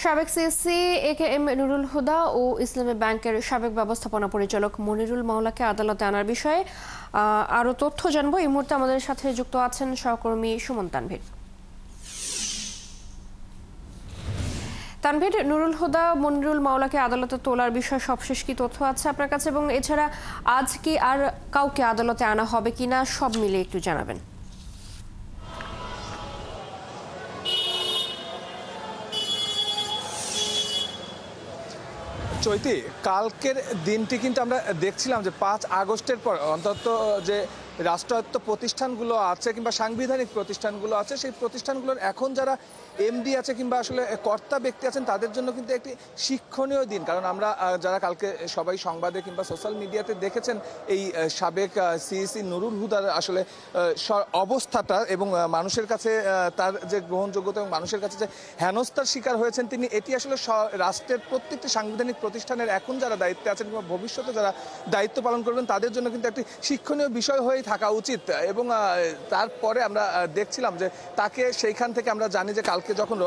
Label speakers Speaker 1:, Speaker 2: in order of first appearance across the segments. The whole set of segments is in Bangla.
Speaker 1: সাবেক সিএসসি একেএম নুরুল হুদা ও ইসলামী ব্যাংকের সাবেক ব্যবস্থাপনা পরিচালক মনিরুল মাওলাকে আদালতে আনার বিষয়ে আরো তথ্য জানবো। এই মুহূর্তে আমাদের সাথে যুক্ত আছেন সহকর্মী সুমন তানভীর। তানভীর, নুরুল হুদা মনিরুল মাওলাকে আদালতে তোলার বিষয়ে সবশেষ কি তথ্য আছে আপনার কাছে, এবং এছাড়া আজ কি আর কাউকে আদালতে আনা হবে কিনা সব মিলে একটু জানাবেন।
Speaker 2: চৈতি, কালকের দিনটি কিন্তু আমরা দেখছিলাম যে ৫ আগস্টের পর অন্তত যে রাষ্ট্রায়ত্ত প্রতিষ্ঠানগুলো আছে কিংবা সাংবিধানিক প্রতিষ্ঠানগুলো আছে, সেই প্রতিষ্ঠানগুলোর এখন যারা এমডি আছে কিংবা আসলে কর্তা ব্যক্তি আছেন তাদের জন্য কিন্তু একটি শিক্ষণীয় দিন। কারণ আমরা যারা কালকে সবাই সংবাদে কিংবা সোশ্যাল মিডিয়াতে দেখেছেন এই সাবেক সিইসি নুরুল হুদার আসলে অবস্থাটা এবং মানুষের কাছে তার যে গ্রহণযোগ্যতা এবং মানুষের কাছে যে হেনস্থার শিকার হয়েছেন তিনি, এটি আসলে রাষ্ট্রের প্রত্যেকটি সাংবিধানিক প্রতিষ্ঠানের এখন যারা দায়িত্বে আছেন কিংবা ভবিষ্যতে যারা দায়িত্ব পালন করবেন তাদের জন্য কিন্তু একটি শিক্ষণীয় বিষয় হয়ে থাকা উচিত। এবং তারপরে আমরা দেখছিলাম যে তাকে সেইখান থেকে আমরা জানি যে কালকে যখন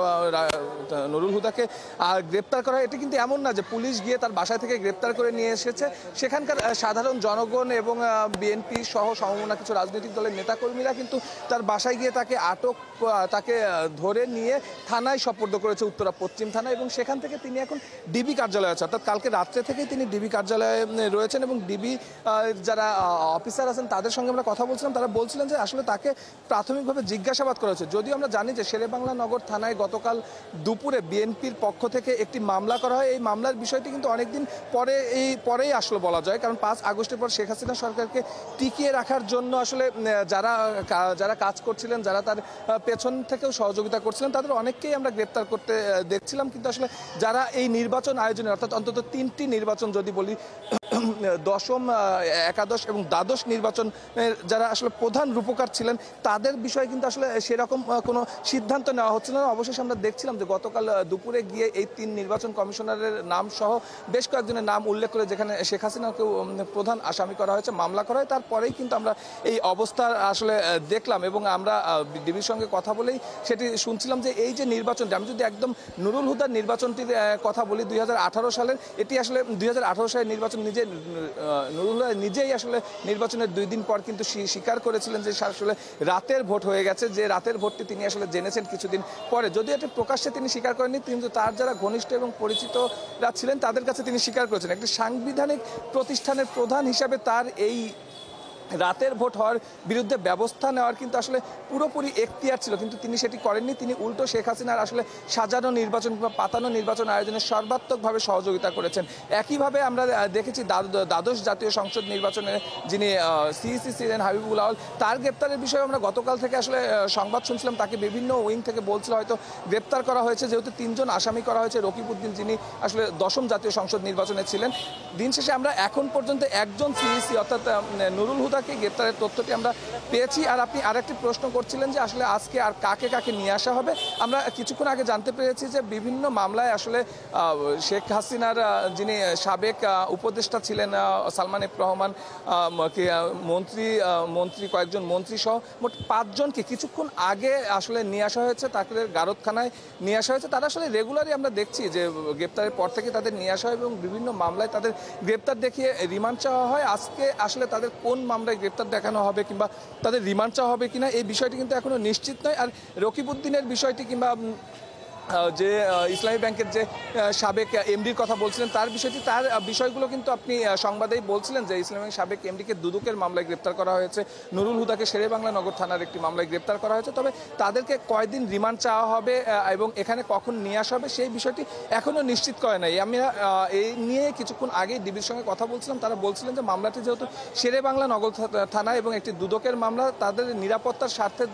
Speaker 2: নুরুল হুদাকে গ্রেপ্তার করা হয়, এটি কিন্তু এমন না যে পুলিশ গিয়ে তার বাসা থেকে গ্রেপ্তার করে নিয়ে এসেছে। সেখানকার সাধারণ জনগণ এবং বিএনপি সহ সমমনা কিছু রাজনৈতিক দলের নেতাকর্মীরা কিন্তু তার বাসায় গিয়ে তাকে ধরে নিয়ে থানায় সোপর্দ করেছে, উত্তরা পশ্চিম থানা, এবং সেখান থেকে তিনি এখন ডিবি কার্যালয়ে আছে। অর্থাৎ কালকে রাত্রে থেকেই তিনি ডিবি কার্যালয়ে রয়েছেন এবং ডিবি যারা অফিসার আছেন তাদের সঙ্গে আমরা কথা বলছিলাম, তারা বলছিলেন যে আসলে তাকে প্রাথমিকভাবে জিজ্ঞাসাবাদ করা হয়েছে। যদিও আমরা জানি যে শেরেবাংলা নগর থানায় গতকাল দুপুরে বিএনপির পক্ষ থেকে একটি মামলা করা হয়। এই মামলার বিষয়টি কিন্তু অনেকদিন পরেই আসলে বলা যায়, কারণ ৫ আগস্টের পর শেখ হাসিনা সরকারকে টিকিয়ে রাখার জন্য আসলে যারা কাজ করছিলেন, যারা তার পেছন থেকেও সহযোগিতা করছিলেন, তাদের অনেককেই আমরা গ্রেপ্তার করতে দেখছিলাম। কিন্তু আসলে যারা এই নির্বাচন আয়োজনে, অর্থাৎ অন্তত ৩টি নির্বাচন যদি বলি, দশম, একাদশ এবং দ্বাদশ নির্বাচনের যারা আসলে প্রধান রূপকার ছিলেন তাদের বিষয়ে কিন্তু আসলে সেরকম কোনো সিদ্ধান্ত নেওয়া হচ্ছে না। অবশেষে আমরা দেখছিলাম যে গতকাল দুপুরে গিয়ে এই ৩ নির্বাচন কমিশনারের নাম সহ বেশ কয়েকজনের নাম উল্লেখ করে যেখানে শেখ হাসিনাকেও প্রধান আসামি করা হয়েছে, মামলা করা হয়, তারপরেই কিন্তু আমরা এই অবস্থা আসলে দেখলাম। এবং আমরা ডিবির সঙ্গে কথা বলেই সেটি শুনছিলাম যে এই যে নির্বাচনটি, আমি যদি একদম নুরুল হুদার নির্বাচনটির কথা বলি, ২০১৮ সালের, এটি আসলে ২০১৮ সালের নির্বাচন নুরুল হুদা নিজেই আসলে নির্বাচনের 2 দিন পর কিন্তু স্বীকার করেছিলেন যে আসলে রাতের ভোট হয়ে গেছে, যে রাতের ভোটটি তিনি আসলে জেনেছেন কিছুদিন পরে। যদিও এটি প্রকাশ্যে তিনি স্বীকার করেননি, কিন্তু তার যারা ঘনিষ্ঠ এবং পরিচিতরা ছিলেন তাদের কাছে তিনি স্বীকার করেছেন। একটি সাংবিধানিক প্রতিষ্ঠানের প্রধান হিসাবে তার এই রাতের ভোট হওয়ার বিরুদ্ধে ব্যবস্থা নেওয়ার কিন্তু আসলে পুরোপুরি এখতিয়ার ছিল, কিন্তু তিনি সেটি করেননি। তিনি উল্টো শেখ হাসিনার আসলে সাজানো নির্বাচন বা পাতানো নির্বাচন আয়োজনে সর্বাত্মকভাবে সহযোগিতা করেছেন। একইভাবে আমরা দেখেছি দ্বাদশ জাতীয় সংসদ নির্বাচনে যিনি সিইসি ছিলেন হাবিবুল আউয়াল, তার গ্রেপ্তারের বিষয়ে আমরা গতকাল থেকে আসলে সংবাদ শুনছিলাম। তাকে বিভিন্ন উইং থেকে বলছিল হয়তো গ্রেপ্তার করা হয়েছে, যেহেতু 3 জন আসামি করা হয়েছে, রকিব উদ্দিন যিনি আসলে দশম জাতীয় সংসদ নির্বাচনে ছিলেন। দিন শেষে আমরা এখন পর্যন্ত একজন সিইসি অর্থাৎ নুরুল হুদা গ্রেপ্তারের তথ্যটি আমরা পেয়েছি। আর আপনি আরেকটি প্রশ্ন করছিলেন যে আসলে আজকে আর কাকে কাকে নিয়ে আসা হবে, আমরা কিছুক্ষণ আগে জানতে পেরেছি যে বিভিন্ন মামলায় আসলে শেখ হাসিনার যিনি সাবেক উপদেষ্টা ছিলেন সালমান এফ রহমান, মন্ত্রী কয়েকজন মন্ত্রী সহ মোট 5 জনকে কিছুক্ষণ আগে আসলে নিয়ে আসা হয়েছে, তাদের গারদখানায় নিয়ে আসা হয়েছে। তারা আসলে রেগুলারই আমরা দেখছি যে গ্রেপ্তারের পর থেকে তাদের নিয়ে আসা হয় এবং বিভিন্ন মামলায় তাদের গ্রেপ্তার দেখিয়ে রিমান্ড চাওয়া হয়। আজকে আসলে তাদের কোন মামলায় গ্রেপ্তার দেখানো হবে কিংবা তাদের রিমান্ড চাওয়া হবে কিনা এই বিষয়টি কিন্তু এখনো নিশ্চিত নয়। আর রকিব উদ্দিনের বিষয়টি কিংবা যে ইসলামী ব্যাংকের যে সাবেক এমডির কথা বলছিলেন তার বিষয়গুলো কিন্তু আপনি সংবাদেই বলছিলেন যে ইসলামী ব্যাংক সাবেক এমডিকে দুদকের মামলায় গ্রেপ্তার করা হয়েছে, নুরুল হুদাকে শেরেবাংলা নগর থানার একটি মামলায় গ্রেপ্তার করা হয়েছে। তবে তাদেরকে কয়দিন রিমান্ড চাওয়া হবে এবং এখানে কখন নিয়ে আসা হবে সেই বিষয়টি এখনও নিশ্চিত করে নাই। আমি এই নিয়ে কিছুক্ষণ আগেই ডিবির সঙ্গে কথা বলছিলাম, তারা বলছিলেন যে মামলাটি যেহেতু শেরেবাংলা নগর থানা এবং একটি দুদকের মামলা, তাদের নিরাপত্তার স্বার্থে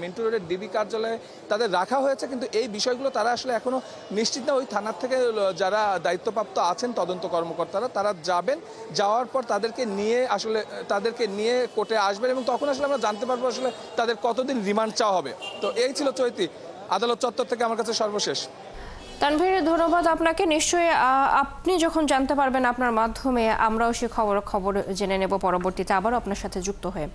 Speaker 2: মিন্টু রোডের ডিবি কার্যালয়ে তাদের রাখা হয়েছে, কিন্তু এই বিষয়গুলো তারা আসলে এখনো নিশ্চিত না। ওই থানার থেকে যারা দায়িত্বপ্রাপ্ত আছেন তদন্ত কর্মকর্তারা, তারা যাবেন, যাওয়ার পর তাদেরকে নিয়ে কোর্টে আসবেন এবং তখন আসলে আমরা জানতে পারবো আসলে তাদের কতদিন রিমান্ড চাওয়া হবে। তো এই ছিল চৈতি আদালত চত্বর থেকে আমার কাছে সর্বশেষ।
Speaker 1: তানভীর, ধন্যবাদ আপনাকে। নিশ্চয়ই আপনি যখন জানতে পারবেন আপনার মাধ্যমে আমরাও সে খবর জেনে নেব পরবর্তীতে আবারও আপনার সাথে যুক্ত হয়ে।